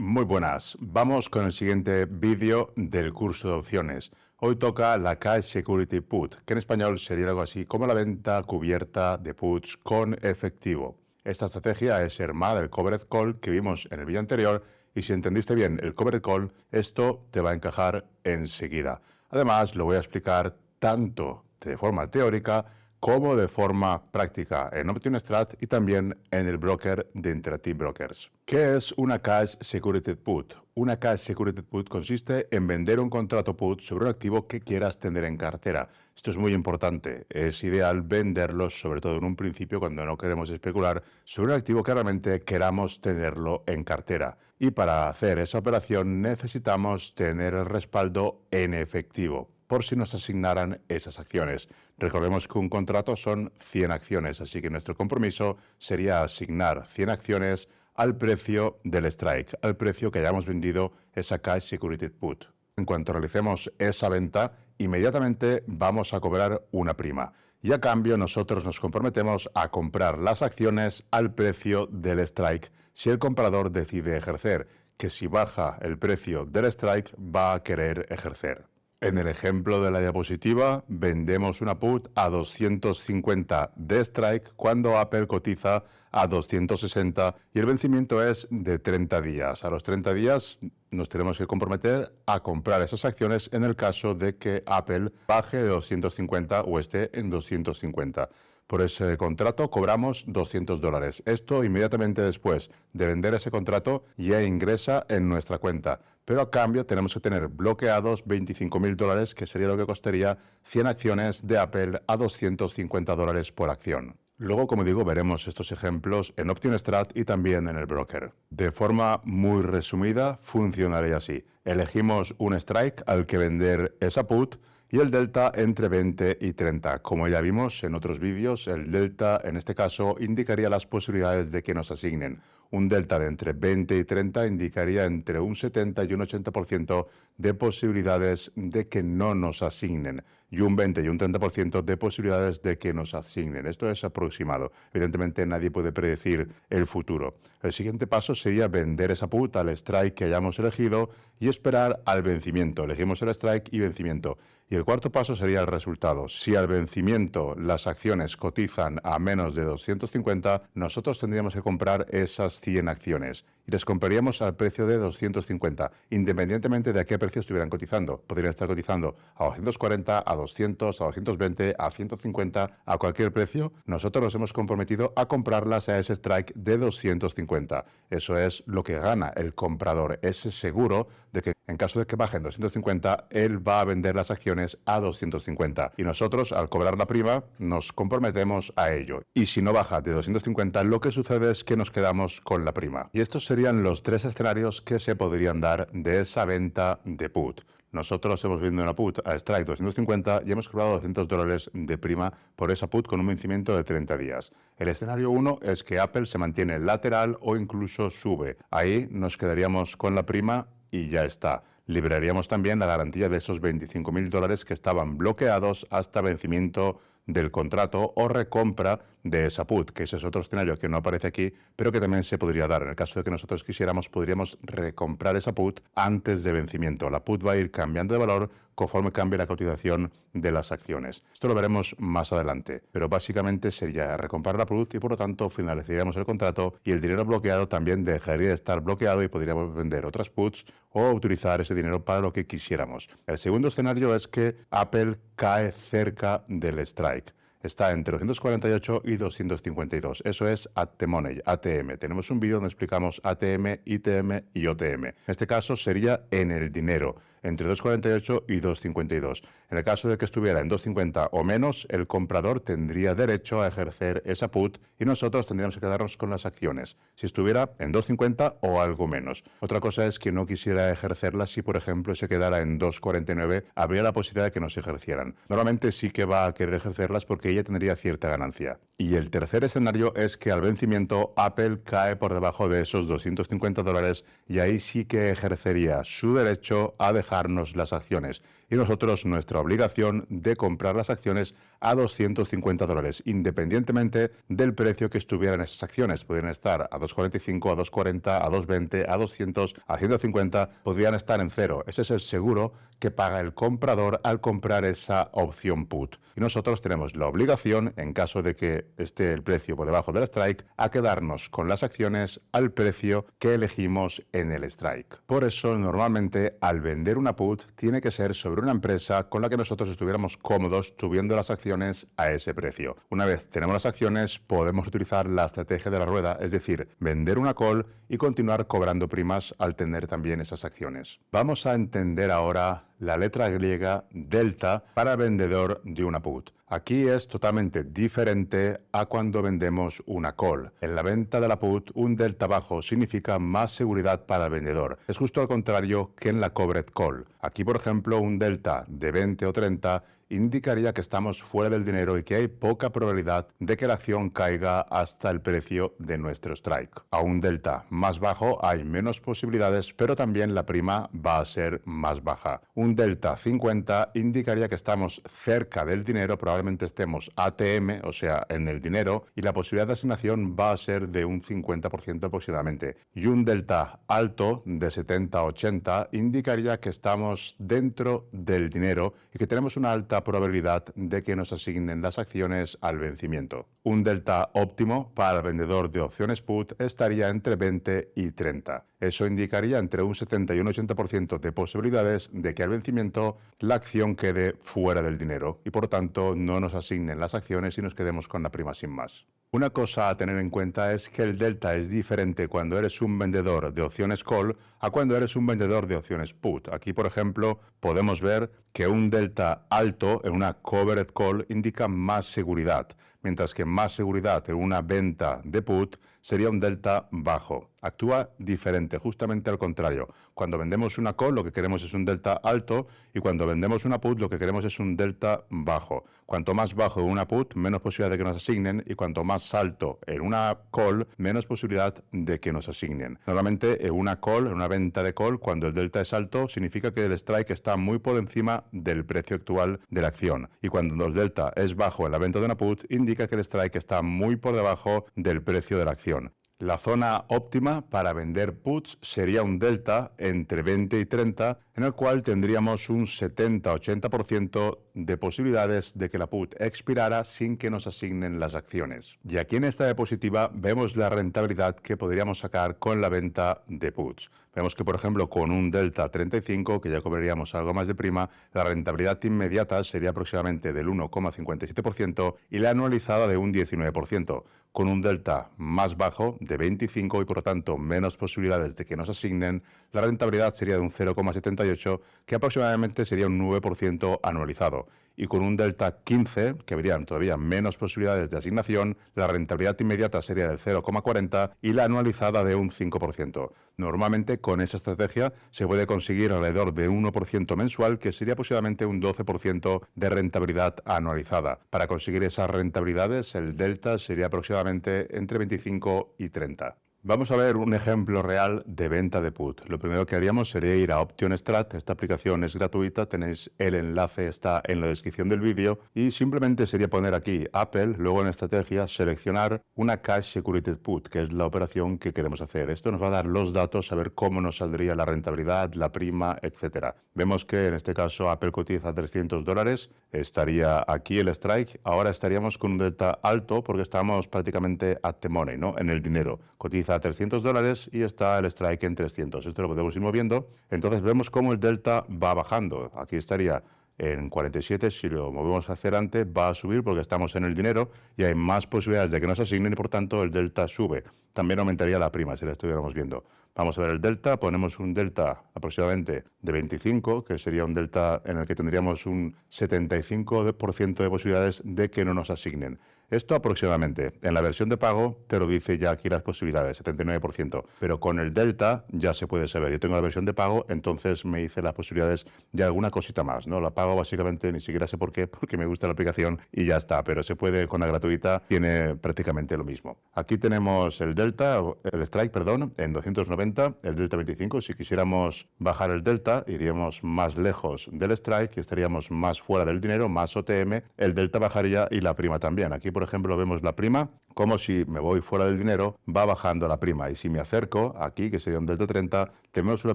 Muy buenas, vamos con el siguiente vídeo del curso de opciones. Hoy toca la Cash Security Put, que en español sería algo así como la venta cubierta de puts con efectivo. Esta estrategia es hermana del Covered Call que vimos en el vídeo anterior y si entendiste bien el Covered Call, esto te va a encajar enseguida. Además, lo voy a explicar tanto de forma teórica como de forma práctica en OptionStrat y también en el broker de Interactive Brokers. ¿Qué es una Cash Security Put? Una Cash Security Put consiste en vender un contrato put sobre un activo que quieras tener en cartera. Esto es muy importante. Es ideal venderlos, sobre todo en un principio, cuando no queremos especular, sobre un activo que realmente queramos tenerlo en cartera. Y para hacer esa operación necesitamos tener el respaldo en efectivo, por si nos asignaran esas acciones. Recordemos que un contrato son 100 acciones, así que nuestro compromiso sería asignar 100 acciones al precio del strike, al precio que hayamos vendido esa Cash Security Put. En cuanto realicemos esa venta, inmediatamente vamos a cobrar una prima. Y a cambio nosotros nos comprometemos a comprar las acciones al precio del strike si el comprador decide ejercer, que si baja el precio del strike va a querer ejercer. En el ejemplo de la diapositiva, vendemos una put a 250 de strike cuando Apple cotiza a 260 y el vencimiento es de 30 días. A los 30 días nos tenemos que comprometer a comprar esas acciones en el caso de que Apple baje de 250 o esté en 250. Por ese contrato cobramos $200. Esto inmediatamente después de vender ese contrato ya ingresa en nuestra cuenta. Pero a cambio tenemos que tener bloqueados $25.000, que sería lo que costaría 100 acciones de Apple a $250 por acción. Luego, como digo, veremos estos ejemplos en OptionStrat y también en el broker. De forma muy resumida, funcionaría así. Elegimos un strike al que vender esa put y el delta entre 20 y 30. Como ya vimos en otros vídeos, el delta en este caso indicaría las posibilidades de que nos asignen. Un delta de entre 20 y 30 indicaría entre un 70 y un 80% de posibilidades de que no nos asignen y un 20 y un 30% de posibilidades de que nos asignen. Esto es aproximado. Evidentemente nadie puede predecir el futuro. El siguiente paso sería vender esa put al strike que hayamos elegido y esperar al vencimiento. Elegimos el strike y vencimiento. Y el cuarto paso sería el resultado. Si al vencimiento las acciones cotizan a menos de 250, nosotros tendríamos que comprar esas 100 acciones y les compraríamos al precio de 250, independientemente de a qué precio estuvieran cotizando. Podrían estar cotizando a 240, a 200, a 220, a 150, a cualquier precio. Nosotros nos hemos comprometido a comprarlas a ese strike de 250. Eso es lo que gana el comprador. Es seguro de que en caso de que bajen 250, él va a vender las acciones a 250. Y nosotros, al cobrar la prima, nos comprometemos a ello. Y si no baja de 250, lo que sucede es que nos quedamos con la prima. Y estos serían los tres escenarios que se podrían dar de esa venta de put. Nosotros hemos vendido una put a strike 250 y hemos cobrado $200 de prima por esa put con un vencimiento de 30 días. El escenario 1 es que Apple se mantiene lateral o incluso sube. Ahí nos quedaríamos con la prima y ya está. Liberaríamos también la garantía de esos $25.000 que estaban bloqueados hasta vencimiento del contrato o recompra de esa put, que ese es otro escenario que no aparece aquí, pero que también se podría dar. En el caso de que nosotros quisiéramos, podríamos recomprar esa put antes de vencimiento. La put va a ir cambiando de valor conforme cambie la cotización de las acciones. Esto lo veremos más adelante, pero básicamente sería recomprar la put y por lo tanto finalizaríamos el contrato y el dinero bloqueado también dejaría de estar bloqueado y podríamos vender otras puts o utilizar ese dinero para lo que quisiéramos. El segundo escenario es que Apple cae cerca del strike. Está entre 248 y 252. Eso es at the money, ATM. Tenemos un vídeo donde explicamos ATM, ITM y OTM. En este caso sería en el dinero, entre 248 y 252. En el caso de que estuviera en 250 o menos, el comprador tendría derecho a ejercer esa put y nosotros tendríamos que quedarnos con las acciones, si estuviera en 250 o algo menos. Otra cosa es que no quisiera ejercerla si, por ejemplo, se quedara en 249, habría la posibilidad de que no se ejercieran. Normalmente sí que va a querer ejercerlas porque ella tendría cierta ganancia. Y el tercer escenario es que al vencimiento Apple cae por debajo de esos $250 y ahí sí que ejercería su derecho a dejarnos las acciones. y nosotros nuestra obligación de comprar las acciones a $250, independientemente del precio que estuvieran esas acciones. Podrían estar a 2,45, a 2,40, a 2,20, a 200, a 150, podrían estar en cero. Ese es el seguro que paga el comprador al comprar esa opción put. Y nosotros tenemos la obligación, en caso de que esté el precio por debajo del strike, a quedarnos con las acciones al precio que elegimos en el strike. Por eso, normalmente, al vender una put, tiene que ser sobre una empresa con la que nosotros estuviéramos cómodos subiendo las acciones a ese precio. Una vez tenemos las acciones, podemos utilizar la estrategia de la rueda, es decir, vender una call y continuar cobrando primas al tener también esas acciones. Vamos a entender ahora la letra griega delta para vendedor de una put. Aquí es totalmente diferente a cuando vendemos una call. En la venta de la put, un delta bajo significa más seguridad para el vendedor. Es justo al contrario que en la covered call. Aquí, por ejemplo, un delta de 20 o 30 indicaría que estamos fuera del dinero y que hay poca probabilidad de que la acción caiga hasta el precio de nuestro strike. A un delta más bajo hay menos posibilidades, pero también la prima va a ser más baja. Un delta 50 indicaría que estamos cerca del dinero, probablemente estemos ATM, o sea, en el dinero, y la posibilidad de asignación va a ser de un 50% aproximadamente. Y un delta alto de 70-80 indicaría que estamos dentro del dinero y que tenemos una alta probabilidad de que nos asignen las acciones al vencimiento. Un delta óptimo para el vendedor de opciones put estaría entre 20 y 30. Eso indicaría entre un 70 y un 80% de posibilidades de que al vencimiento la acción quede fuera del dinero y por tanto no nos asignen las acciones y nos quedemos con la prima sin más. Una cosa a tener en cuenta es que el delta es diferente cuando eres un vendedor de opciones call a cuando eres un vendedor de opciones put. Aquí, por ejemplo, podemos ver que un delta alto en una covered call indica más seguridad, mientras que más seguridad en una venta de put sería un delta bajo. Actúa diferente, justamente al contrario. Cuando vendemos una call lo que queremos es un delta alto y cuando vendemos una put lo que queremos es un delta bajo. Cuanto más bajo en una put, menos posibilidad de que nos asignen y cuanto más alto en una call, menos posibilidad de que nos asignen. Normalmente en una call, en una venta de call, cuando el delta es alto, significa que el strike está muy por encima del precio actual de la acción. Y cuando el delta es bajo en la venta de una put, indica que el strike está muy por debajo del precio de la acción. La zona óptima para vender puts sería un delta entre 20 y 30, en el cual tendríamos un 70-80% de posibilidades de que la put expirara sin que nos asignen las acciones. Y aquí en esta diapositiva vemos la rentabilidad que podríamos sacar con la venta de puts. Vemos que, por ejemplo, con un delta 35, que ya cobraríamos algo más de prima, la rentabilidad inmediata sería aproximadamente del 1,57% y la anualizada de un 19%. Con un delta más bajo, de 25 y por lo tanto menos posibilidades de que nos asignen, la rentabilidad sería de un 0,78, que aproximadamente sería un 9% anualizado. Y con un delta 15, que habrían todavía menos posibilidades de asignación, la rentabilidad inmediata sería del 0,40 y la anualizada de un 5%. Normalmente con esa estrategia se puede conseguir alrededor de un 1% mensual, que sería aproximadamente un 12% de rentabilidad anualizada. Para conseguir esas rentabilidades, el delta sería aproximadamente entre 25 y 30. Vamos a ver un ejemplo real de venta de put. Lo primero que haríamos sería ir a OptionStrat. Esta aplicación es gratuita, tenéis el enlace, está en la descripción del vídeo y simplemente sería poner aquí Apple, luego en estrategia seleccionar una Cash Securities Put, que es la operación que queremos hacer. Esto nos va a dar los datos, a ver cómo nos saldría la rentabilidad, la prima, etcétera. Vemos que en este caso Apple cotiza $300, estaría aquí el strike. Ahora estaríamos con un delta alto porque estamos prácticamente at the money, ¿no? En el dinero. Cotiza a $300 y está el strike en 300. Esto lo podemos ir moviendo. Entonces vemos cómo el delta va bajando. Aquí estaría en 47, si lo movemos hacia adelante va a subir porque estamos en el dinero y hay más posibilidades de que nos asignen y por tanto el delta sube. También aumentaría la prima si la estuviéramos viendo. Vamos a ver el delta, ponemos un delta aproximadamente de 25, que sería un delta en el que tendríamos un 75% de posibilidades de que no nos asignen. Esto aproximadamente. En la versión de pago te lo dice ya aquí las posibilidades, 79%. Pero con el delta ya se puede saber. Yo tengo la versión de pago, entonces me dice las posibilidades de alguna cosita más, ¿no? La pago básicamente ni siquiera sé por qué, porque me gusta la aplicación y ya está. Pero se puede con la gratuita, tiene prácticamente lo mismo. Aquí tenemos el delta, el strike, perdón, en 290, el delta 25. Si quisiéramos bajar el delta, iríamos más lejos del strike y estaríamos más fuera del dinero, más OTM. El delta bajaría y la prima también. Aquí, por ejemplo, vemos la prima, como si me voy fuera del dinero, va bajando la prima. Y si me acerco aquí, que sería un delta 30, tenemos una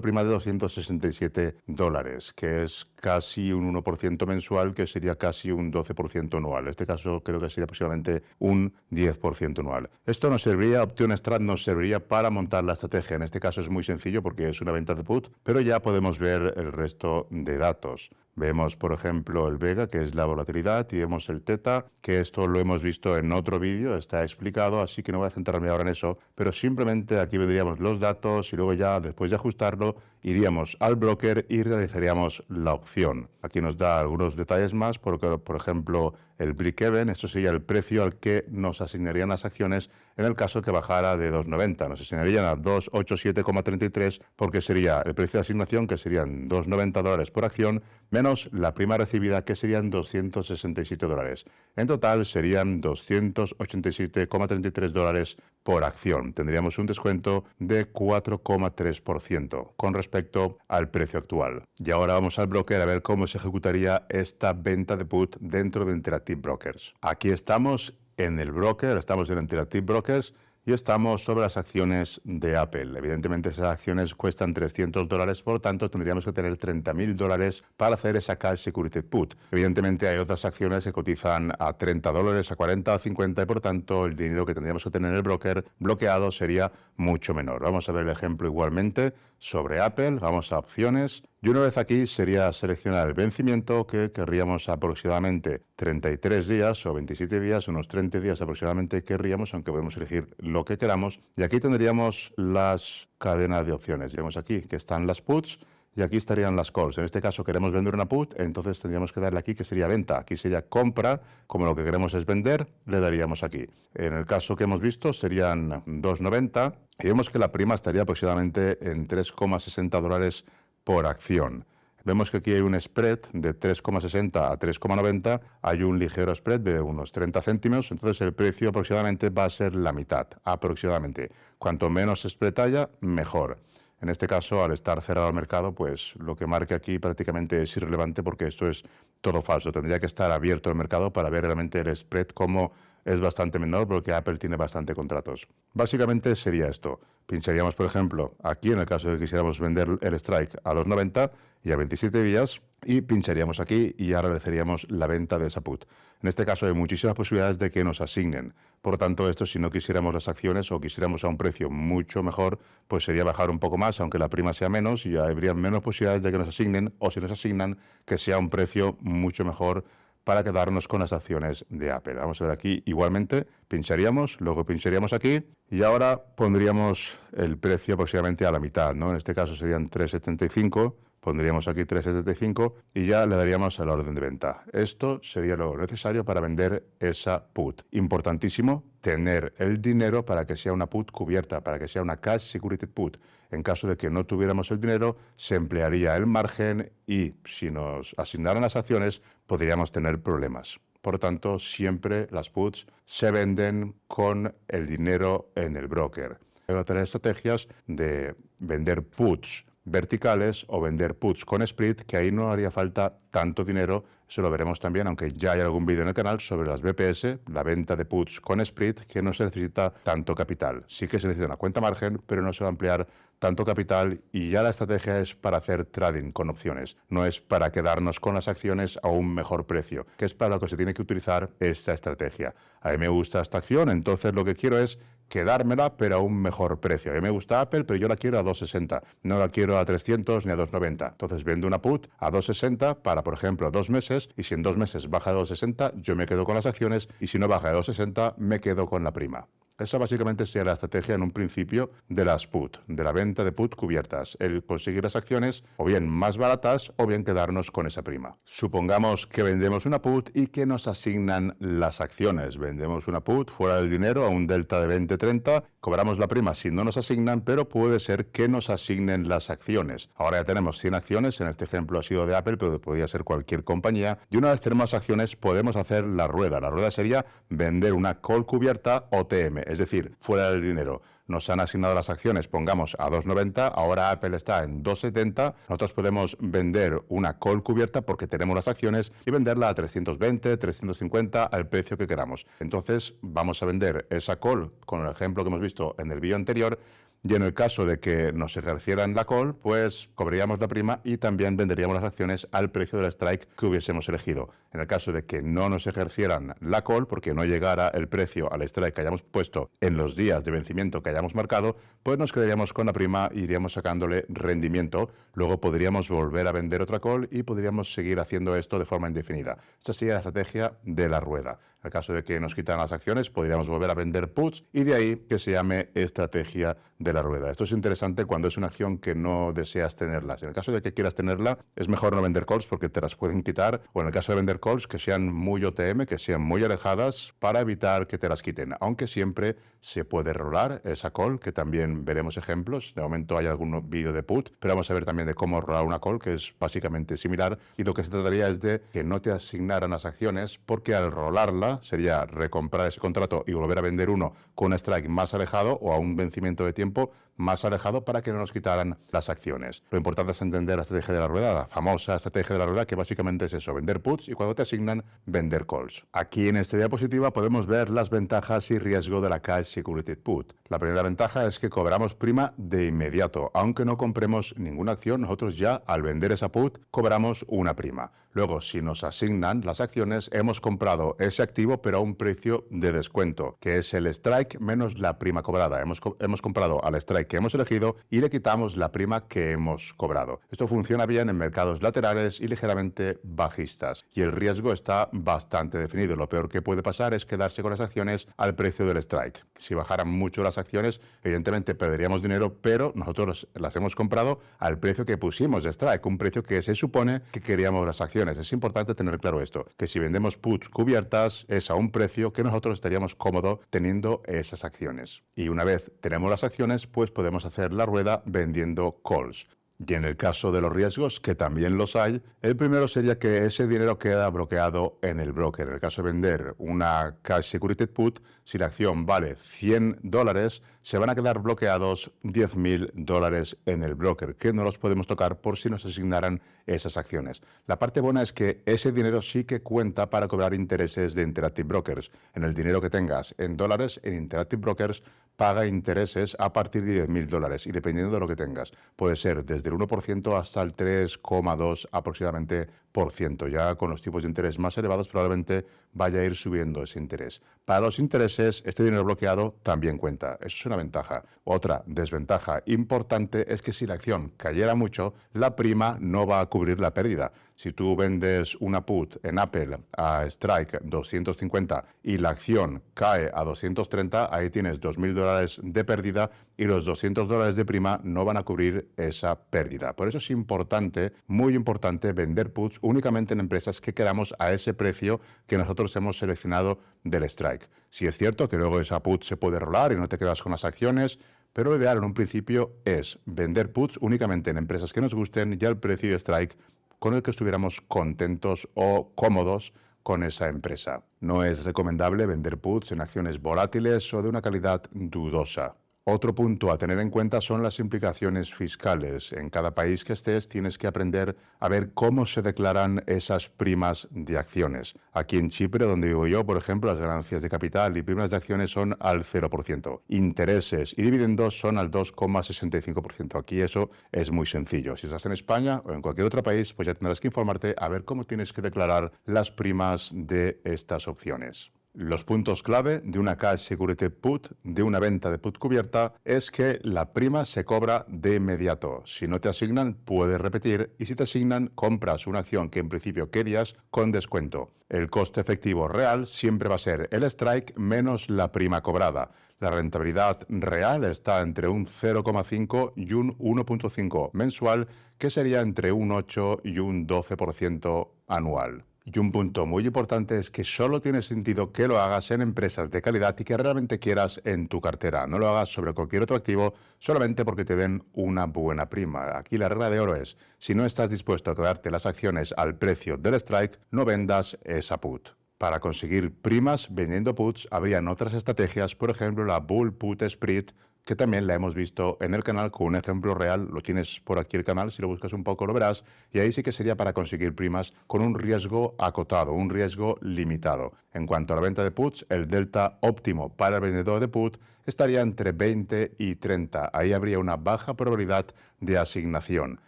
prima de $267, que es casi un 1% mensual, que sería casi un 12% anual. En este caso creo que sería aproximadamente un 10% anual. Esto nos serviría, Option Strat nos serviría para montar la estrategia. En este caso es muy sencillo porque es una venta de put, pero ya podemos ver el resto de datos. Vemos, por ejemplo, el Vega, que es la volatilidad, y vemos el Theta, que esto lo hemos visto en otro vídeo, está explicado, así que no voy a centrarme ahora en eso, pero simplemente aquí vendríamos los datos y luego ya, después de ajustarlo, iríamos al broker y realizaríamos la opción. Aquí nos da algunos detalles más, porque, por ejemplo, el break-even, esto sería el precio al que nos asignarían las acciones en el caso que bajara de 2,90. Nos asignarían a 287,33 porque sería el precio de asignación, que serían $2,90 por acción, menos la prima recibida, que serían $267. En total serían $287,33 por acción. Tendríamos un descuento de 4,3% con respecto al precio actual. Y ahora vamos al broker a ver cómo se ejecutaría esta venta de put dentro de Interactive Brokers. Aquí estamos en el broker, estamos en Interactive Brokers y estamos sobre las acciones de Apple. Evidentemente esas acciones cuestan $300, por lo tanto tendríamos que tener $30,000 para hacer esa Cash Security Put. Evidentemente hay otras acciones que cotizan a $30, a 40 o 50 y por tanto el dinero que tendríamos que tener en el broker bloqueado sería mucho menor. Vamos a ver el ejemplo igualmente sobre Apple. Vamos a opciones. Y una vez aquí sería seleccionar el vencimiento, que querríamos aproximadamente 33 días o 27 días, unos 30 días aproximadamente querríamos, aunque podemos elegir lo que queramos. Y aquí tendríamos las cadenas de opciones. Vemos aquí que están las puts y aquí estarían las calls. En este caso queremos vender una put, entonces tendríamos que darle aquí que sería venta. Aquí sería compra, como lo que queremos es vender, le daríamos aquí. En el caso que hemos visto serían 2,90 y vemos que la prima estaría aproximadamente en $3,60 por acción. Vemos que aquí hay un spread de 3,60 a 3,90, hay un ligero spread de unos 30 céntimos, entonces el precio aproximadamente va a ser la mitad, aproximadamente. Cuanto menos spread haya, mejor. En este caso, al estar cerrado el mercado, pues lo que marque aquí prácticamente es irrelevante porque esto es todo falso. Tendría que estar abierto el mercado para ver realmente el spread, como es bastante menor porque Apple tiene bastante contratos. Básicamente sería esto. Pincharíamos, por ejemplo, aquí en el caso de que quisiéramos vender el strike a 2,90 y a 27 días, y pincharíamos aquí y ya realizaríamos la venta de esa put. En este caso hay muchísimas posibilidades de que nos asignen. Por lo tanto, esto, si no quisiéramos las acciones o quisiéramos a un precio mucho mejor, pues sería bajar un poco más, aunque la prima sea menos, y habría menos posibilidades de que nos asignen, o si nos asignan, que sea un precio mucho mejor para quedarnos con las acciones de Apple. Vamos a ver aquí, igualmente, pincharíamos, luego pincharíamos aquí y ahora pondríamos el precio aproximadamente a la mitad, ¿no? En este caso serían 3,75, pondríamos aquí 3,75 y ya le daríamos a la orden de venta. Esto sería lo necesario para vender esa put. Importantísimo tener el dinero para que sea una put cubierta, para que sea una Cash Security Put. En caso de que no tuviéramos el dinero, se emplearía el margen y si nos asignaran las acciones, podríamos tener problemas. Por lo tanto, siempre las puts se venden con el dinero en el broker. Hay otras estrategias de vender puts verticales o vender puts con split, que ahí no haría falta tanto dinero. Eso lo veremos también, aunque ya hay algún vídeo en el canal sobre las BPS, la venta de puts con split, que no se necesita tanto capital. Sí que se necesita una cuenta margen, pero no se va a emplear tanto capital y ya la estrategia es para hacer trading con opciones, no es para quedarnos con las acciones a un mejor precio, que es para lo que se tiene que utilizar esta estrategia. A mí me gusta esta acción, entonces lo que quiero es quedármela, pero a un mejor precio. A mí me gusta Apple, pero yo la quiero a 2,60. No la quiero a 300 ni a 2,90. Entonces vendo una put a 2,60 para, por ejemplo, 2 meses, y si en 2 meses baja a 2,60, yo me quedo con las acciones, y si no baja a 2,60, me quedo con la prima. Esa básicamente sería la estrategia en un principio de las put, de la venta de put cubiertas, el conseguir las acciones o bien más baratas o bien quedarnos con esa prima. Supongamos que vendemos una put y que nos asignan las acciones. Vendemos una put fuera del dinero a un delta de 20-30, cobramos la prima si no nos asignan, pero puede ser que nos asignen las acciones. Ahora ya tenemos 100 acciones, en este ejemplo ha sido de Apple, pero podría ser cualquier compañía, y una vez tenemos acciones podemos hacer la rueda. La rueda sería vender una call cubierta OTM, es decir, fuera del dinero. Nos han asignado las acciones, pongamos a 2,90, ahora Apple está en 2,70, nosotros podemos vender una call cubierta porque tenemos las acciones y venderla a 320, 350, al precio que queramos. Entonces vamos a vender esa call con el ejemplo que hemos visto en el vídeo anterior. Y en el caso de que nos ejercieran la call, pues cobraríamos la prima y también venderíamos las acciones al precio del strike que hubiésemos elegido. En el caso de que no nos ejercieran la call, porque no llegara el precio al strike que hayamos puesto en los días de vencimiento que hayamos marcado, pues nos quedaríamos con la prima e iríamos sacándole rendimiento. Luego podríamos volver a vender otra call y podríamos seguir haciendo esto de forma indefinida. Esta sería la estrategia de la rueda. En el caso de que nos quitan las acciones, podríamos volver a vender puts y de ahí que se llame estrategia de la rueda. Esto es interesante cuando es una acción que no deseas tenerlas. En el caso de que quieras tenerla, es mejor no vender calls porque te las pueden quitar, o en el caso de vender calls, que sean muy OTM, que sean muy alejadas para evitar que te las quiten. Aunque siempre se puede rolar esa call, que también veremos ejemplos. De momento hay algún vídeo de put, pero vamos a ver también de cómo rolar una call, que es básicamente similar. Y lo que se trataría es de que no te asignaran las acciones, porque al rolarla sería recomprar ese contrato y volver a vender uno con un strike más alejado o a un vencimiento de tiempo más alejado para que no nos quitaran las acciones. Lo importante es entender la estrategia de la rueda, la famosa estrategia de la rueda, que básicamente es eso, vender puts y cuando te asignan, vender calls. Aquí en esta diapositiva podemos ver las ventajas y riesgo de la Cash Security Put. La primera ventaja es que cobramos prima de inmediato. Aunque no compremos ninguna acción, nosotros ya al vender esa put cobramos una prima. Luego, si nos asignan las acciones, hemos comprado ese activo pero a un precio de descuento, que es el strike menos la prima cobrada. Hemos comprado al strike que hemos elegido y le quitamos la prima que hemos cobrado. Esto funciona bien en mercados laterales y ligeramente bajistas. Y el riesgo está bastante definido. Lo peor que puede pasar es quedarse con las acciones al precio del strike. Si bajaran mucho las acciones, evidentemente perderíamos dinero, pero nosotros las hemos comprado al precio que pusimos de strike, un precio que se supone que queríamos las acciones. Es importante tener claro esto, que si vendemos puts cubiertas es a un precio que nosotros estaríamos cómodos teniendo esas acciones. Y una vez tenemos las acciones, pues podemos hacer la rueda vendiendo calls. Y en el caso de los riesgos, que también los hay, el primero sería que ese dinero queda bloqueado en el broker. En el caso de vender una Cash Security Put, si la acción vale $100, se van a quedar bloqueados $10.000 en el broker, que no los podemos tocar por si nos asignaran esas acciones. La parte buena es que ese dinero sí que cuenta para cobrar intereses de Interactive Brokers. En el dinero que tengas en dólares, en Interactive Brokers paga intereses a partir de $10.000 y dependiendo de lo que tengas. Puede ser desde el 1% hasta el 3,2 aproximadamente por ciento. Ya con los tipos de interés más elevados probablemente vaya a ir subiendo ese interés. Para los intereses, este dinero bloqueado también cuenta. Eso es una ventaja. Otra desventaja importante es que si la acción cayera mucho, la prima no va a cubrir la pérdida. Si tú vendes una put en Apple a strike 250 y la acción cae a 230, ahí tienes $2.000 de pérdida y los $200 de prima no van a cubrir esa pérdida. Por eso es importante, muy importante, vender puts únicamente en empresas que queramos a ese precio que nosotros hemos seleccionado del strike. Si es cierto que luego esa put se puede rolar y no te quedas con las acciones, pero lo ideal en un principio es vender puts únicamente en empresas que nos gusten y al precio de strike con el que estuviéramos contentos o cómodos con esa empresa. No es recomendable vender puts en acciones volátiles o de una calidad dudosa. Otro punto a tener en cuenta son las implicaciones fiscales. En cada país que estés tienes que aprender a ver cómo se declaran esas primas de acciones. Aquí en Chipre, donde vivo yo, por ejemplo, las ganancias de capital y primas de acciones son al 0%. Intereses y dividendos son al 2,65%. Aquí eso es muy sencillo. Si estás en España o en cualquier otro país, pues ya tendrás que informarte a ver cómo tienes que declarar las primas de estas opciones. Los puntos clave de una Cash Security Put, de una venta de put cubierta, es que la prima se cobra de inmediato. Si no te asignan, puedes repetir, y si te asignan, compras una acción que en principio querías con descuento. El coste efectivo real siempre va a ser el strike menos la prima cobrada. La rentabilidad real está entre un 0,5 y un 1,5 mensual, que sería entre un 8 y un 12% anual. Y un punto muy importante es que solo tiene sentido que lo hagas en empresas de calidad y que realmente quieras en tu cartera. No lo hagas sobre cualquier otro activo solamente porque te den una buena prima. Aquí la regla de oro es, si no estás dispuesto a quedarte las acciones al precio del strike, no vendas esa put. Para conseguir primas vendiendo puts habrían otras estrategias, por ejemplo la Bull Put Spread, que también la hemos visto en el canal con un ejemplo real. Lo tienes por aquí el canal, si lo buscas un poco lo verás, y ahí sí que sería para conseguir primas con un riesgo acotado, un riesgo limitado. En cuanto a la venta de puts, el delta óptimo para el vendedor de put estaría entre 20 y 30. Ahí habría una baja probabilidad de asignación.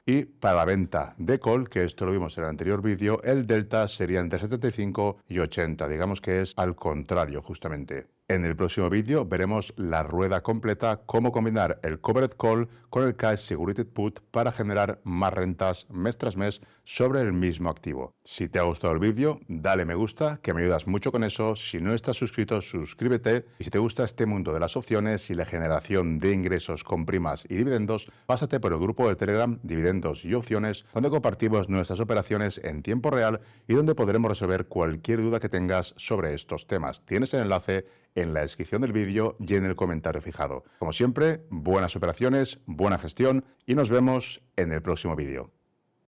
Y para la venta de call, que esto lo vimos en el anterior vídeo, el delta sería entre 75 y 80. Digamos que es al contrario, justamente. En el próximo vídeo veremos la rueda completa, cómo combinar el Covered Call con el Cash Security Put para generar más rentas mes tras mes sobre el mismo activo. Si te ha gustado el vídeo, dale me gusta, que me ayudas mucho con eso. Si no estás suscrito, suscríbete. Y si te gusta este mundo de las opciones y la generación de ingresos con primas y dividendos, pásate por el grupo de Telegram Dividendos y Opciones, donde compartimos nuestras operaciones en tiempo real y donde podremos resolver cualquier duda que tengas sobre estos temas. Tienes el enlace en la descripción del vídeo y en el comentario fijado. Como siempre, buenas operaciones, buena gestión y nos vemos en el próximo vídeo.